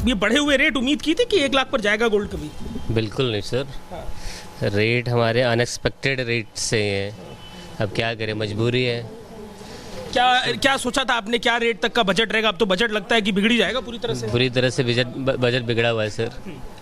ये बढ़े हुए रेट उम्मीद की थी कि 1 लाख पर जाएगा गोल्ड कभी? बिल्कुल नहीं सर, रेट हमारे अनएक्सपेक्टेड रेट से हैं। अब क्या करें, मजबूरी है। क्या सोचा था आपने, क्या रेट तक का बजट रहेगा? अब तो बजट लगता है कि बिगड़ ही जाएगा पूरी तरह से। बुरी तरह से बजट बिगड़ा हुआ है सर।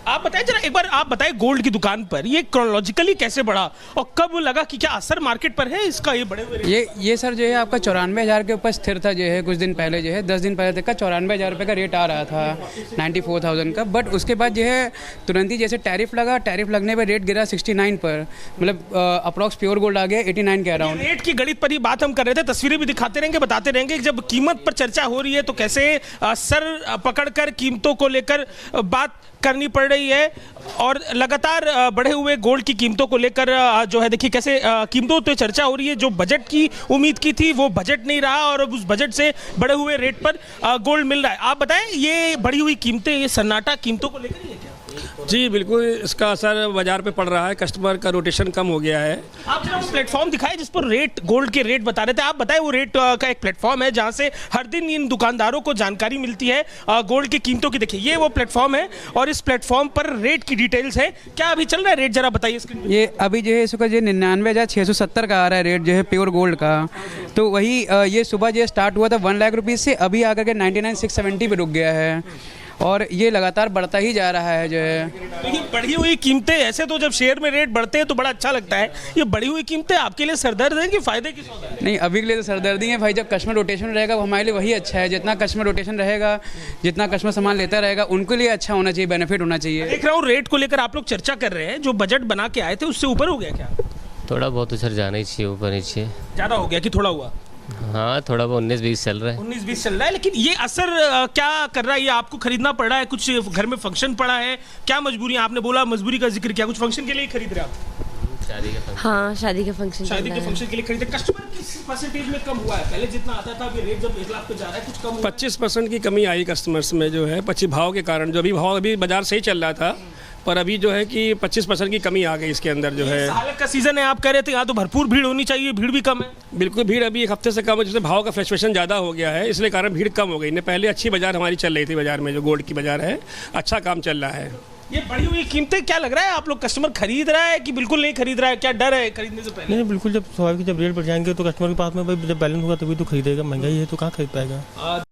आप बताएं जरा, एक बार आप बताएं गोल्ड की दुकान पर ये क्रोनोलॉजिकली कैसे बढ़ा और कब लगा कि क्या असर मार्केट पर है इसका, ये बड़े हुए रेट? ये सर जो है आपका 94,000 के ऊपर स्थिर था, जो है कुछ दिन पहले, जो है 10 दिन पहले तक का 94,000 रुपये का रेट आ रहा था 94,000 का। बट उसके बाद जो है तुरंत ही जैसे टैरिफ लगा, टैरिफ लगने पर रेट गिरा 69 पर, मतलब अप्रॉक्स प्योर गोल्ड आ गया 89 के अराउंड। रेट की गणित पर ही बात हम कर रहे थे, तस्वीरें भी दिखाते रहेंगे, बताते रहेंगे। जब कीमत पर चर्चा हो रही है तो कैसे सर पकड़कर कीमतों को लेकर बात करनी पड़ रही है और लगातार बढ़े हुए गोल्ड की कीमतों को लेकर जो है देखिए कैसे कीमतों पे चर्चा हो रही है। जो बजट की उम्मीद की थी वो बजट नहीं रहा और अब उस बजट से बढ़े हुए रेट पर गोल्ड मिल रहा है। आप बताएं, ये बढ़ी हुई कीमतें, ये सन्नाटा कीमतों को लेकर ही है क्या? जी बिल्कुल, इसका असर बाजार पे पड़ रहा है, कस्टमर का रोटेशन कम हो गया है। आप जरा वो प्लेटफॉर्म दिखाएं जिस पर रेट, गोल्ड के रेट बता रहे थे। आप बताएं, वो रेट का एक प्लेटफॉर्म है जहां से हर दिन इन दुकानदारों को जानकारी मिलती है गोल्ड की कीमतों की। देखिए ये वो प्लेटफॉर्म है और इस प्लेटफॉर्म पर रेट की डिटेल्स है। क्या अभी चल रहा है रेट, जरा बताइए स्क्रीन पे। ये अभी जो है इसका जो 99,670 का आ रहा है रेट, जो है प्योर गोल्ड का। तो वही ये सुबह जो स्टार्ट हुआ था 1 लाख रुपीज़ से, अभी आकर के 99,670 पे रुक गया है और ये लगातार बढ़ता ही जा रहा है जो है। देखिए बढ़ी हुई कीमतें, ऐसे तो जब शेयर में रेट बढ़ते हैं तो बड़ा अच्छा लगता है। ये बढ़ी हुई कीमतें आपके लिए सरदर्द है कि फायदे की सौदा है? नहीं, अभी के लिए तो सरदर्दी है भाई। जब कस्टमर रोटेशन रहेगा वो हमारे लिए वही अच्छा है। जितना कस्टमर रोटेशन रहेगा, जितना कस्टमर सामान लेता रहेगा, उनके लिए अच्छा होना चाहिए, बेनिफिट होना चाहिए। देख रहा हूँ रेट को लेकर आप लोग चर्चा कर रहे हैं, जो बजट बना के आए थे उससे ऊपर हो गया क्या? थोड़ा बहुत तो सर जाना ही चाहिए, ऊपर नीचे। ज़्यादा हो गया कि थोड़ा हुआ? हाँ, थोड़ा बहुत 19-20 चल रहा है। 19-20 चल रहा है, लेकिन ये असर क्या कर रहा है? ये आपको खरीदना पड़ रहा है, कुछ घर में फंक्शन पड़ा है, क्या मजबूरी? आपने बोला मजबूरी का जिक्र किया, कुछ फंक्शन के लिए खरीद रहे आप? शादी का फंक्शन। हाँ, शादी के फंक्शन के लिए खरीदे। कस्टमर किस परसेंटेज में कम हुआ है? पहले जितना आता था, अभी रेट जब 1 लाख पे जा रहा है, कुछ कम हुआ? 25% की कमी आई कस्टमर्स में, जो है 25 भाव के कारण। जो अभी भाव अभी बाजार सही चल रहा था, पर अभी जो है कि 25% की कमी आ गई इसके अंदर जो है। हालत का सीजन है, आप कह रहे थे यहाँ तो भरपूर भीड़ होनी चाहिए, भीड़ भी कम है। बिल्कुल, भीड़ अभी 1 हफ्ते से कम है, जिससे भाव का फ्लक्चुएशन ज़्यादा हो गया है, इसलिए कारण भीड़ कम हो गई। ने पहले अच्छी बाजार हमारी चल रही थी, बाजार में जो गोल्ड की बाजार है अच्छा काम चल रहा है। ये बढ़ी हुई कीमतें क्या लग रहा है, आप लोग कस्टमर खरीद रहा है कि बिल्कुल नहीं खरीद रहा है? क्या डर है खरीदने से पहले? नहीं, बिल्कुल, जब स्वाभाविक जब रेट बढ़ जाएंगे तो कस्टमर के पास में भाई जब बैलेंस होगा तभी तो खरीदेगा। महंगाई है तो कहाँ खरीद पाएगा।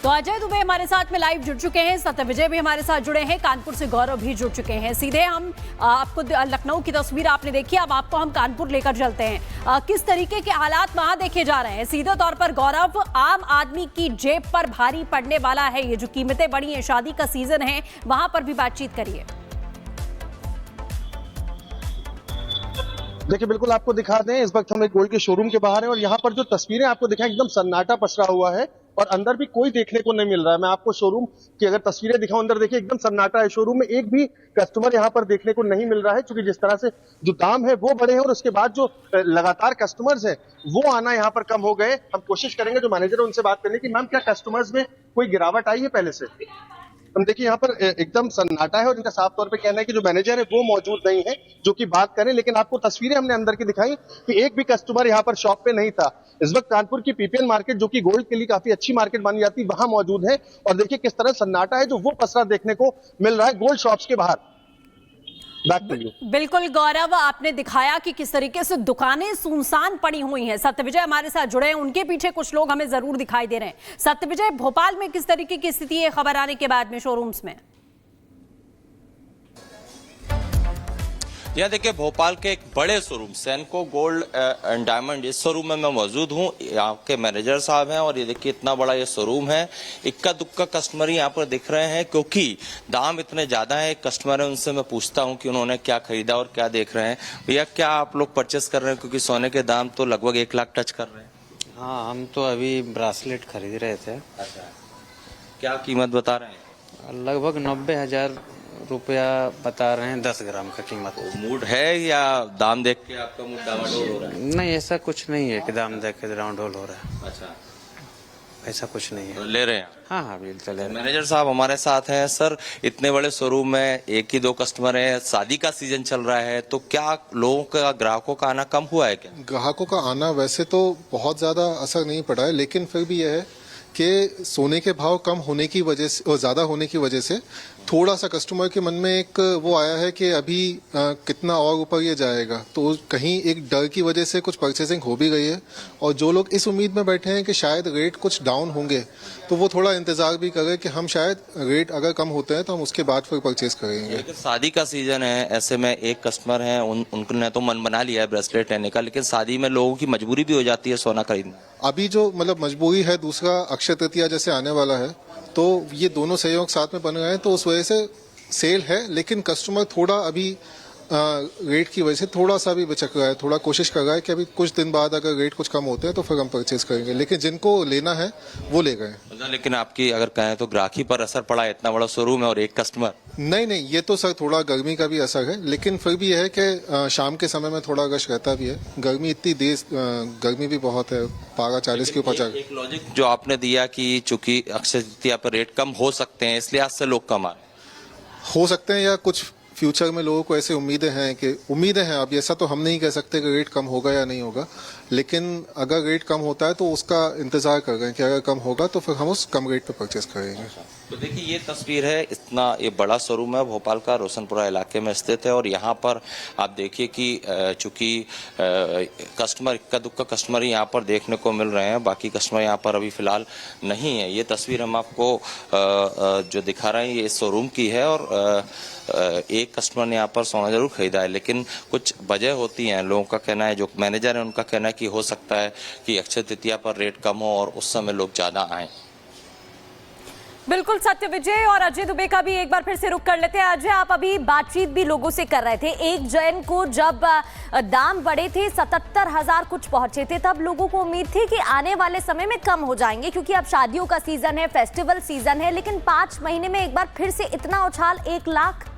तो अजय दुबे हमारे साथ में लाइव जुड़ चुके हैं, सत्य विजय भी हमारे साथ जुड़े हैं, कानपुर से गौरव भी जुड़ चुके हैं। सीधे हम आपको लखनऊ की तस्वीर आपने देखी, अब आपको हम कानपुर लेकर चलते हैं। किस तरीके के हालात वहां देखे जा रहे हैं? सीधे तौर पर गौरव, आम आदमी की जेब पर भारी पड़ने वाला है ये जो कीमतें बढ़ी हैं, शादी का सीजन है, वहां पर भी बातचीत करिए। देखिए बिल्कुल आपको दिखा दें, इस वक्त हम एक गोल्ड के शोरूम के बाहर हैं और यहाँ पर जो तस्वीरें आपको दिखाएं, एकदम सन्नाटा पसरा हुआ है और अंदर भी कोई देखने को नहीं मिल रहा है। मैं आपको शोरूम की अगर तस्वीरें दिखाऊं, अंदर देखिए एकदम सन्नाटा है। शोरूम में एक भी कस्टमर यहाँ पर देखने को नहीं मिल रहा है, क्योंकि जिस तरह से जो दाम है वो बढ़े हैं और उसके बाद जो लगातार कस्टमर्स हैं वो आना यहाँ पर कम हो गए। हम कोशिश करेंगे जो मैनेजर है उनसे बात करने की। मैम, क्या कस्टमर्स में कोई गिरावट आई है पहले से? हम देखिए यहाँ पर एकदम सन्नाटा है और इनका साफ तौर पे कहना है कि जो मैनेजर है वो मौजूद नहीं है जो कि बात करें। लेकिन आपको तस्वीरें हमने अंदर की दिखाई कि एक भी कस्टमर यहाँ पर शॉप पे नहीं था। इस वक्त कानपुर की पीपीएन मार्केट, जो कि गोल्ड के लिए काफी अच्छी मार्केट मानी जाती है, वहां मौजूद है और देखिए किस तरह सन्नाटा है जो वो पसरा देखने को मिल रहा है गोल्ड शॉप्स के बाहर। बिल्कुल गौरव, आपने दिखाया कि किस तरीके से दुकानें सुनसान पड़ी हुई हैं। सत्यविजय हमारे साथ जुड़े हैं, उनके पीछे कुछ लोग हमें जरूर दिखाई दे रहे हैं। सत्यविजय, भोपाल में किस तरीके की स्थिति है खबर आने के बाद में शोरूम्स में? यहाँ देखिए भोपाल के एक बड़े शोरूम सेनको गोल्ड एंड डायमंड, इस शोरूम में मैं मौजूद हूँ। यहाँ के मैनेजर साहब हैं और ये देखिए इतना बड़ा ये शोरूम है। इक्का दुक्का कस्टमर ही यहाँ पर दिख रहे हैं क्योंकि दाम इतने ज्यादा है। कस्टमर है, उनसे मैं पूछता हूँ कि उन्होंने क्या खरीदा और क्या देख रहे हैं। भैया, क्या आप लोग परचेस कर रहे हैं? क्योंकि सोने के दाम तो लगभग 1 लाख टच कर रहे हैं। हाँ, हम तो अभी ब्रासलेट खरीद रहे थे। अच्छा, क्या कीमत बता रहे हैं? लगभग 90,000 रुपया बता रहे हैं 10 ग्राम का कीमत। मूड है या दाम देख के आपका मूड डामाडोल हो रहा है? नहीं, ऐसा कुछ नहीं है कि दाम देख के डामाडोल हो रहा है। अच्छा, ऐसा कुछ नहीं है। तो ले रहे हैं? हाँ हाँ, बिल्कुल ले रहे हैं। मैनेजर साहब हमारे साथ हैं। सर, इतने बड़े शोरूम में एक ही 2 कस्टमर हैं, शादी का सीजन चल रहा है, तो क्या लोगों का, ग्राहकों का आना कम हुआ है क्या? ग्राहकों का आना वैसे तो बहुत ज्यादा असर नहीं पड़ा है, लेकिन फिर भी यह है कि सोने के भाव कम होने की वजह से और ज़्यादा होने की वजह से थोड़ा सा कस्टमर के मन में एक वो आया है कि अभी कितना और ऊपर ये जाएगा, तो कहीं एक डर की वजह से कुछ परचेसिंग हो भी गई है। और जो लोग इस उम्मीद में बैठे हैं कि शायद रेट कुछ डाउन होंगे, तो वो थोड़ा इंतज़ार भी करें कि हम शायद रेट अगर कम होते हैं तो हम उसके बाद फिर परचेस करेंगे। लेकिन शादी का सीजन है, ऐसे में एक कस्टमर है उनने तो मन बना लिया है ब्रेसलेट लेने का, लेकिन शादी में लोगों की मजबूरी भी हो जाती है सोना खरीदना। अभी जो मतलब मजबूरी है, दूसरा अक्षय तृतीया जैसे आने वाला है, तो ये दोनों सहयोग साथ में बन रहे हैं, तो उस वजह से सेल है। लेकिन कस्टमर थोड़ा अभी रेट की वजह से थोड़ा सा भी बचक रहा है, थोड़ा कोशिश कर रहा है कि अभी कुछ दिन बाद अगर रेट कुछ कम होते हैं तो फिर हम परचेज करेंगे, लेकिन जिनको लेना है वो ले गए। लेकिन आपकी अगर कहें तो ग्राहकी पर असर पड़ा है, इतना बड़ा शोरूम है और एक कस्टमर। नहीं, ये तो सर थोड़ा गर्मी का भी असर है, लेकिन फिर भी यह है कि शाम के समय में थोड़ा रश रहता भी है। गर्मी इतनी गर्मी भी बहुत है, पारा 40 के ऊपर एक लॉजिक जो आपने दिया कि चूंकि अक्षय तृतीया पर रेट कम हो सकते हैं, इसलिए आज से लोग कम आ रहे हैं। हो सकते हैं, या कुछ फ्यूचर में लोगों को ऐसे उम्मीदें हैं। अब ऐसा तो हम नहीं कह सकते कि रेट कम होगा या नहीं होगा, लेकिन अगर रेट कम होता है तो उसका इंतजार कर रहे हैं कि अगर कम होगा तो फिर हम उस कम रेट पे परचेस करेंगे। तो देखिए ये तस्वीर है, इतना ये बड़ा शोरूम है भोपाल का, रोशनपुरा इलाके में स्थित है। और यहाँ पर आप देखिए कि चूंकि कस्टमर इक्का दुक्का कस्टमर ही यहाँ पर देखने को मिल रहे हैं, बाकी कस्टमर यहाँ पर अभी फिलहाल नहीं है। ये तस्वीर हम आपको जो दिखा रहे हैं ये इस शोरूम की है। और एक कस्टमर ने यहाँ पर सोना जरूर खरीदा है, लेकिन कुछ वजह होती हैं। लोगों का कहना है, जो मैनेजर है उनका कहना है कि हो सकता है कि अक्षय तृतीया पर रेट कम हो और उस समय लोग ज्यादा आए। बिल्कुल सत्य विजय और अजय दुबे का भी एक बार फिर से रुख कर लेते हैं। अजय, आप अभी बातचीत भी लोगों से कर रहे थे। 1 जैन को जब दाम बढ़े थे 77,000 कुछ पहुंचे थे, तब लोगों को उम्मीद थी कि आने वाले समय में कम हो जाएंगे क्योंकि अब शादियों का सीजन है, फेस्टिवल सीजन है। लेकिन 5 महीने में एक बार फिर से इतना उछाल, 1 लाख।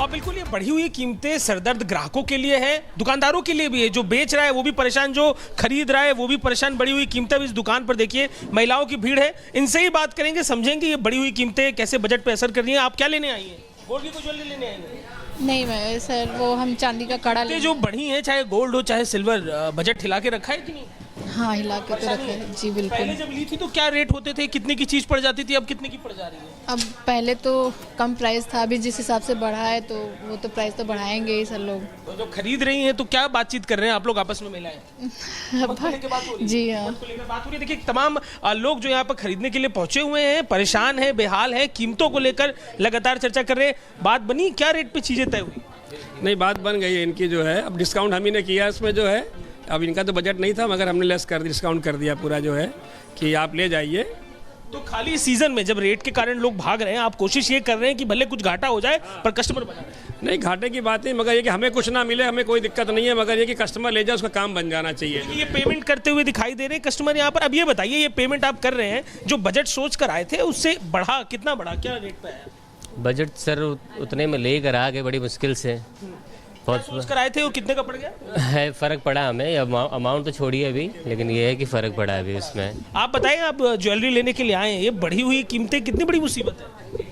और बिल्कुल ये बढ़ी हुई कीमतें सरदर्द ग्राहकों के लिए है, दुकानदारों के लिए भी है। जो बेच रहा है वो भी परेशान, जो खरीद रहा है वो भी परेशान। बढ़ी हुई कीमतें इस दुकान पर देखिए, महिलाओं की भीड़ है। इनसे ही बात करेंगे, समझेंगे ये बढ़ी हुई कीमतें कैसे बजट पे असर कर रही हैं। आप क्या लेने आई हैं? गोल्ड की कोई ज्वेलरी लेने आई हैं? नहीं मैं सर, वो हम चांदी का कड़ा ले। जो बढ़ी है, चाहे गोल्ड हो चाहे सिल्वर, बजट हिला के रखा है कि नहीं? हाँ, हिला के तो रखा है जी, बिल्कुल। पहले जब ली थी तो क्या रेट होते थे, कितने की चीज पड़ जाती थी, अब कितने की पड़ जा रही है? अब पहले तो कम प्राइस था, अभी जिस हिसाब से बढ़ा है तो वो तो प्राइस तो बढ़ाएंगे ही सर लोग। तो जो खरीद रही हैं तो क्या बातचीत कर रहे हैं आप लोग आपस में महिलाएं? जी हाँ, बात हो रही है। देखिए तमाम लोग जो यहाँ पर खरीदने के लिए पहुंचे हुए हैं, परेशान हैं, बेहाल हैं, कीमतों को लेकर लगातार चर्चा कर रहे हैं। बात बनी, क्या रेट पे चीजें तय हुई? नहीं, बात बन गई है इनकी जो है। अब डिस्काउंट हम ही ने किया इसमें जो है। अब इनका तो बजट नहीं था, मगर हमने लेस कर डिस्काउंट कर दिया पूरा जो है कि आप ले जाइए। तो खाली सीजन में जब रेट के कारण लोग भाग रहे हैं, आप कोशिश ये कर रहे हैं कि भले कुछ घाटा हो जाए पर कस्टमर बना रहे। नहीं, घाटे की बात नहीं, मगर ये कि हमें कुछ ना मिले हमें कोई दिक्कत नहीं है, मगर ये कि कस्टमर ले जाए, उसका काम बन जाना चाहिए। ये पेमेंट करते हुए दिखाई दे रहे हैं कस्टमर यहाँ पर। अब ये बताइए, ये पेमेंट आप कर रहे हैं, जो बजट सोच कर आए थे उससे बढ़ा, कितना बढ़ा, क्या रेट पे आया? बजट सर उतने में लेकर आ गए, बड़ी मुश्किल से। बहुत सोच कर आए थे और कितने का पड़ गया है? फ़र्क पड़ा हमें, अमाउंट तो छोड़िए अभी, लेकिन ये है कि फ़र्क पड़ा अभी उसमें। आप बताइए, आप ज्वेलरी लेने के लिए आए हैं, ये बढ़ी हुई कीमतें कितनी बड़ी मुसीबत है?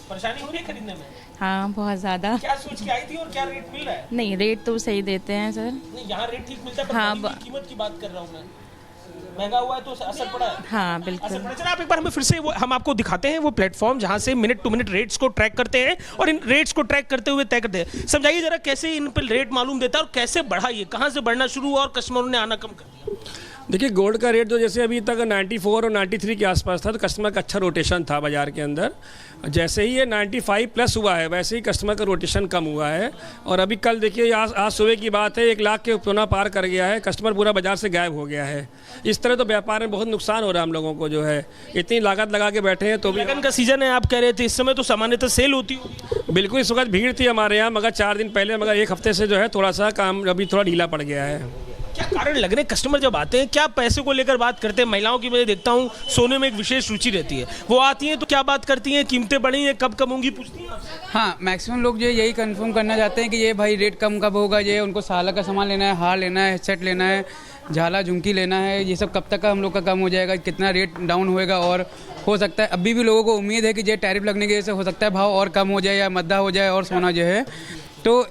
परेशानी हो रही है खरीदने में? हाँ, बहुत ज़्यादा। क्या सोच के आई थी और क्या रेट मिल रहा है? नहीं, रेट तो सही देते हैं सर। नहीं, यहाँ रेट ठीक मिलता है, पर हाँ, कीमत की बात कर रहा हूँ मैं। महंगा हुआ है तो असर पड़ा है। हाँ बिल्कुल। चलिए आप एक बार हमें फिर से हम आपको दिखाते हैं वो प्लेटफॉर्म जहां से मिनट टू मिनट रेट्स को ट्रैक करते हैं और इन रेट्स को ट्रैक करते हुए तय करते हैं। समझाइए जरा कैसे इन पर रेट मालूम देता है और कैसे बढ़ा, ये कहां से बढ़ना शुरू हुआ और कस्टमरों ने आना कम कर दिया? देखिए, गोल्ड का रेट जो जैसे अभी तक 94 और 93 के आसपास था, तो कस्टमर का अच्छा रोटेशन था बाजार के अंदर। जैसे ही ये 95 प्लस हुआ है, वैसे ही कस्टमर का रोटेशन कम हुआ है। और अभी कल देखिए, आज सुबह की बात है, 1 लाख के पुनः पार कर गया है, कस्टमर पूरा बाजार से गायब हो गया है। इस तरह तो व्यापार में बहुत नुकसान हो रहा है हम लोगों को जो है। इतनी लागत लगा के बैठे हैं तो भी। लगन का सीजन है, आप कह रहे थे, इस समय तो सामान्यतः सेल होती होगी। बिल्कुल, इस वक्त भीड़ थी हमारे यहाँ, मगर 4 दिन पहले, मगर 1 हफ्ते से जो है थोड़ा सा काम अभी थोड़ा ढीला पड़ गया है। क्या कारण लग रहे हैं? कस्टमर जब आते हैं क्या पैसे को लेकर बात करते हैं? महिलाओं की मैं देखता हूँ सोने में एक विशेष रुचि रहती है, वो आती हैं तो क्या बात करती हैं? कीमतें बढ़ी हैं, कब कम होंगी, पूछती हैं? हाँ, मैक्सिमम लोग जो यही कंफर्म करना चाहते हैं कि ये भाई रेट कम कब होगा, ये उनको साला का सामान लेना है, हार लेना है, सेट लेना है, झाला झुमकी लेना है, ये सब कब तक का हम लोग का कम हो जाएगा, कितना रेट डाउन होएगा। और हो सकता है अभी भी लोगों को उम्मीद है कि ये टैरिफ लगने की वजह से हो सकता है भाव और कम हो जाए या मद्दा हो जाए और सोना जो है। तो